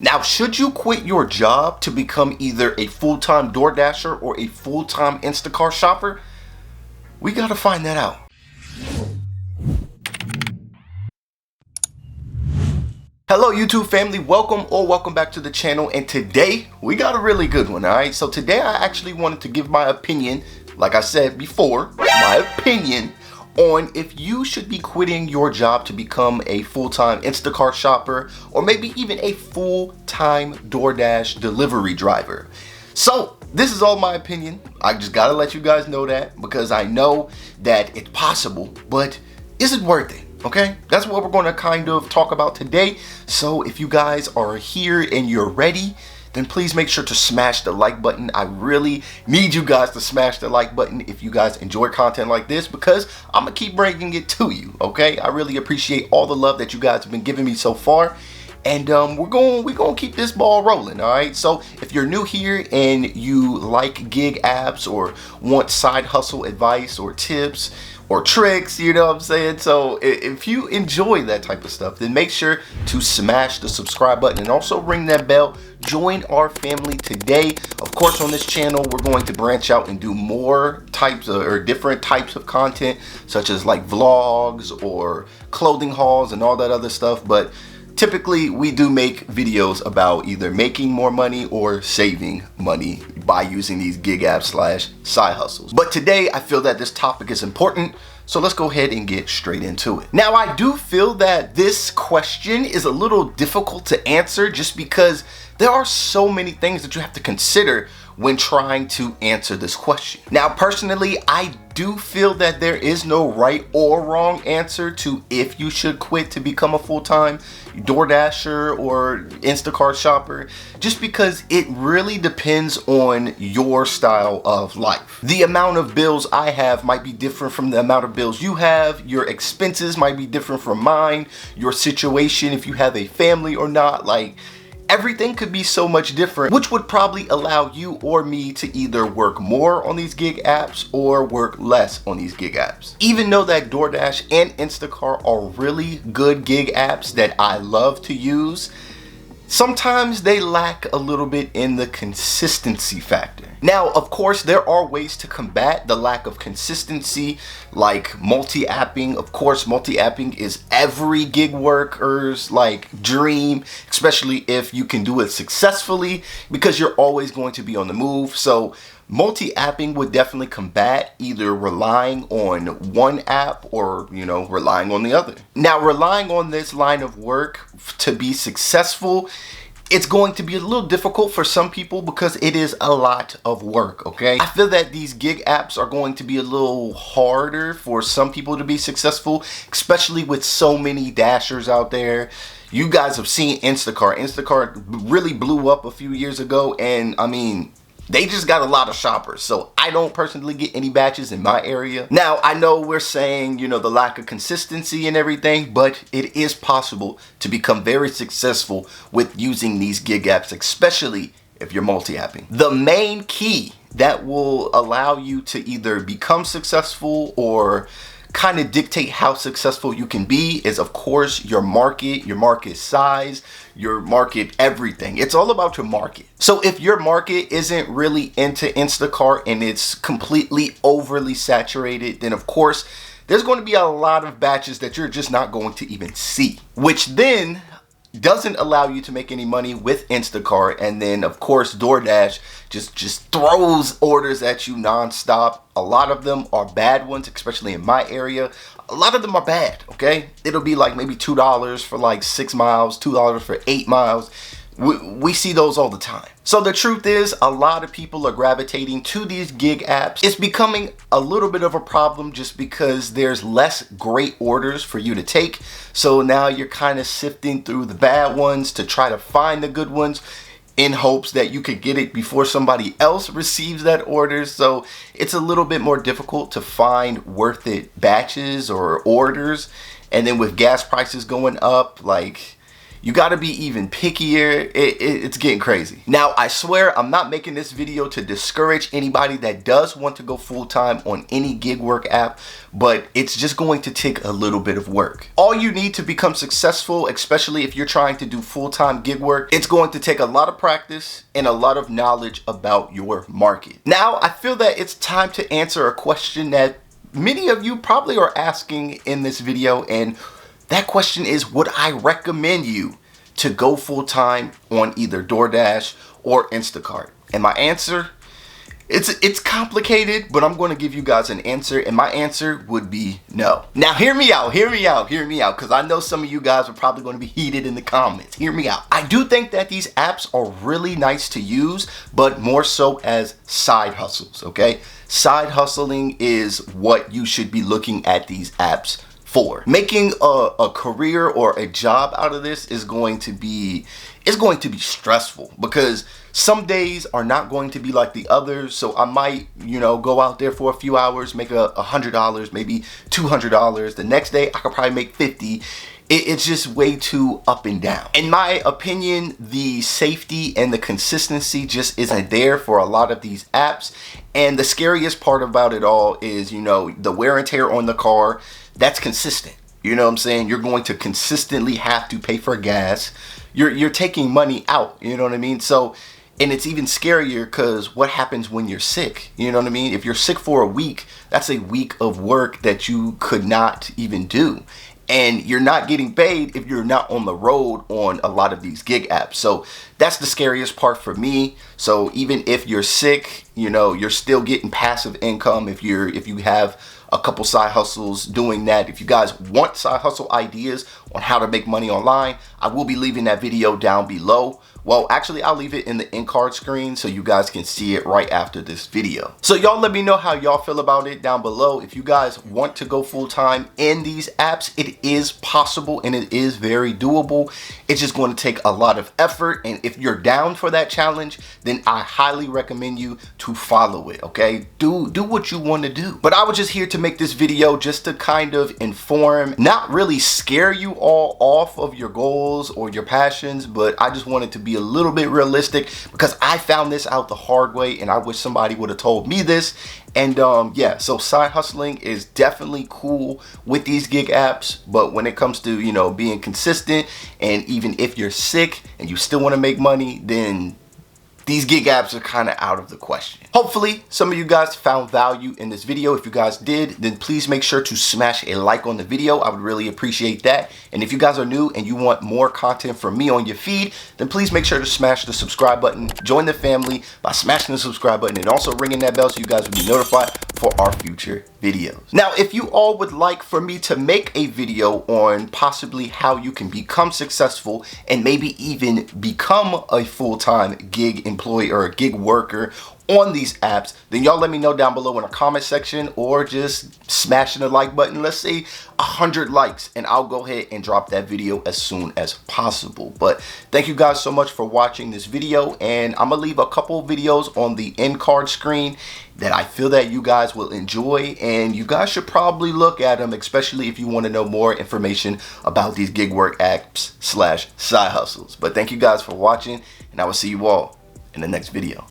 Now, should you quit your job to become either a full-time DoorDasher or a full-time Instacart shopper? We gotta find that out. Hello YouTube family, welcome back to the channel, and today we got a really good one. Alright, so today I actually wanted to give my opinion, like I said before, my opinion on if you should be quitting your job to become a full-time Instacart shopper or maybe even a full-time DoorDash delivery driver. So this is all my opinion. I just gotta let you guys know that because I know that it's possible, but is it worth it? Okay, that's what we're going to kind of talk about today. So if you guys are here and you're ready, then please make sure to smash the like button. I really need you guys to smash the like button if you guys enjoy content like this, because I'm gonna keep bringing it to you. Okay, I really appreciate all the love that you guys have been giving me so far, and we're gonna keep this ball rolling. All right, so if you're new here and you like gig apps or want side hustle advice or tips or tricks, you know what I'm saying? So if you enjoy that type of stuff, then make sure to smash the subscribe button and also ring that bell. Join our family today. Of course, on this channel, we're going to branch out and do more types of, or different types of content, such as like vlogs or clothing hauls and all that other stuff. But typically, we do make videos about either making more money or saving money by using these gig apps / side hustles. But today, I feel that this topic is important, so let's go ahead and get straight into it. Now, I do feel that this question is a little difficult to answer just because there are so many things that you have to consider when trying to answer this question. Now, personally, I do feel that there is no right or wrong answer to if you should quit to become a full-time DoorDasher or Instacart shopper, just because it really depends on your style of life. The amount of bills I have might be different from the amount of bills you have. Your expenses might be different from mine. Your situation, if you have a family or not, like, everything could be so much different, which would probably allow you or me to either work more on these gig apps or work less on these gig apps. Even though that DoorDash and Instacart are really good gig apps that I love to use, sometimes they lack a little bit in the consistency factor. Now, of course, there are ways to combat the lack of consistency, like multi-apping. Of course, multi-apping is every gig worker's like dream, especially if you can do it successfully, because you're always going to be on the move. So multi-apping would definitely combat either relying on one app or, you know, relying on the other. Now, relying on this line of work to be successful, it's going to be a little difficult for some people because it is a lot of work, okay? I feel that these gig apps are going to be a little harder for some people to be successful, especially with so many dashers out there. You guys have seen Instacart. Instacart really blew up a few years ago, and I mean, they just got a lot of shoppers. So I don't personally get any batches in my area. Now, I know we're saying, you know, the lack of consistency and everything, but it is possible to become very successful with using these gig apps, especially if you're multi-apping. The main key that will allow you to either become successful or kind of dictate how successful you can be is, of course, your market size, your market everything. It's all about your market. So if your market isn't really into Instacart and it's completely overly saturated, then of course there's going to be a lot of batches that you're just not going to even see, which then doesn't allow you to make any money with Instacart. And then of course DoorDash just throws orders at you nonstop. A lot of them are bad ones, especially in my area. A lot of them are bad, okay? It'll be like maybe $2 for like 6 miles, $2 for 8 miles. We see those all the time. So the truth is, a lot of people are gravitating to these gig apps. It's becoming a little bit of a problem just because there's less great orders for you to take. So now you're kind of sifting through the bad ones to try to find the good ones in hopes that you could get it before somebody else receives that order. So it's a little bit more difficult to find worth it batches or orders. And then with gas prices going up, like, you got to be even pickier. It's getting crazy. Now, I swear I'm not making this video to discourage anybody that does want to go full-time on any gig work app, but it's just going to take a little bit of work. All you need to become successful, especially if you're trying to do full-time gig work, it's going to take a lot of practice and a lot of knowledge about your market. Now, I feel that it's time to answer a question that many of you probably are asking in this video, and that question is, would I recommend you to go full-time on either Doordash or Instacart? And my answer, it's complicated, but I'm going to give you guys an answer, and my answer would be no. Now hear me out, because I know some of you guys are probably going to be heated in the comments. Hear me out. I do think that these apps are really nice to use, but more so as side hustles, okay? Side hustling is what you should be looking at these apps for. Making a career or a job out of this is going to be stressful, because some days are not going to be like the others. So I might, go out there for a few hours, make $100, maybe $200. The next day I could probably make 50. It's just way too up and down. In my opinion, the safety and the consistency just isn't there for a lot of these apps. And the scariest part about it all is, the wear and tear on the car, that's consistent. You know what I'm saying? You're going to consistently have to pay for gas. You're taking money out, you know what I mean? So, and it's even scarier because what happens when you're sick? You know what I mean? If you're sick for a week, that's a week of work that you could not even do. And you're not getting paid if you're not on the road on a lot of these gig apps. So that's the scariest part for me. So even if you're sick, you're still getting passive income if you have a couple side hustles doing that. If you guys want side hustle ideas on how to make money online, I will be leaving that video down below. Well, actually, I'll leave it in the end card screen so you guys can see it right after this video. So y'all let me know how y'all feel about it down below. If you guys want to go full-time in these apps, it is possible and it is very doable. It's just going to take a lot of effort. And if you're down for that challenge, then I highly recommend you to follow it, okay? Do what you want to do. But I was just here to make this video just to kind of inform, not really scare you all off of your goals or your passions, but I just wanted to be a little bit realistic, because I found this out the hard way and I wish somebody would have told me this. And yeah, so side hustling is definitely cool with these gig apps, but when it comes to being consistent, and even if you're sick and you still want to make money, then these gig apps are kind of out of the question. Hopefully some of you guys found value in this video. If you guys did, then please make sure to smash a like on the video. I would really appreciate that. And if you guys are new and you want more content from me on your feed, then please make sure to smash the subscribe button. Join the family by smashing the subscribe button and also ringing that bell so you guys will be notified for our future videos. Now, if you all would like for me to make a video on possibly how you can become successful and maybe even become a full-time gig employee or a gig worker on these apps, then y'all let me know down below in the comment section, or just smashing the like button. Let's say 100 likes and I'll go ahead and drop that video as soon as possible. But thank you guys so much for watching this video, and I'm gonna leave a couple videos on the end card screen that I feel that you guys will enjoy, and you guys should probably look at them, especially if you want to know more information about these gig work apps / side hustles. But thank you guys for watching, and I will see you all in the next video.